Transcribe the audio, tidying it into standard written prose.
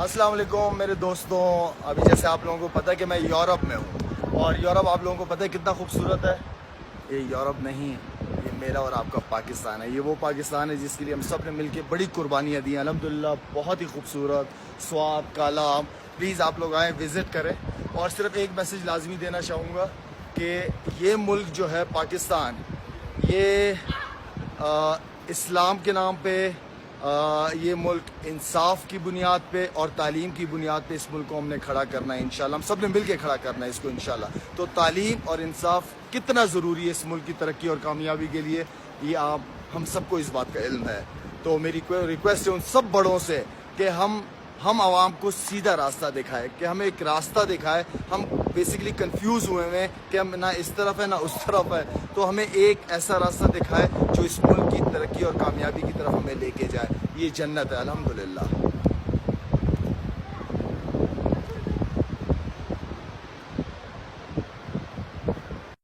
अस्सलाम वालेकुम मेरे दोस्तों। अभी जैसे आप लोगों को पता है कि मैं यूरोप में हूँ और यूरोप आप लोगों को पता है कितना खूबसूरत है। ये यूरोप नहीं है, ये मेरा और आपका पाकिस्तान है। ये वो पाकिस्तान है जिसके लिए हम सब ने मिलकर बड़ी कुर्बानियाँ दी हैं। अल्हम्दुलिल्लाह बहुत ही खूबसूरत, स्वाब काला। प्लीज़ आप लोग आएँ, विज़िट करें। और सिर्फ एक मैसेज लाजमी देना चाहूँगा कि ये मुल्क जो है पाकिस्तान, ये इस्लाम के नाम पे, ये मुल्क इंसाफ की बुनियाद पे और तालीम की बुनियाद पे इस मुल्क को हमने खड़ा करना है इंशाल्लाह। हम सब ने मिल के खड़ा करना है इसको इंशाल्लाह। तो तालीम और इंसाफ कितना ज़रूरी है इस मुल्क की तरक्की और कामयाबी के लिए, ये आप हम सबको इस बात का इल्म है। तो मेरी रिक्वेस्ट है उन सब बड़ों से कि हम आवाम को सीधा रास्ता दिखाए, कि हमें एक रास्ता दिखाए। हम बेसिकली कंफ्यूज हुए हैं कि हम ना इस तरफ है ना उस तरफ है, तो हमें एक ऐसा रास्ता दिखाए जो इस मुल्क की तरक्की और कामयाबी की तरफ हमें लेके जाए। ये जन्नत है अल्हम्दुलिल्लाह।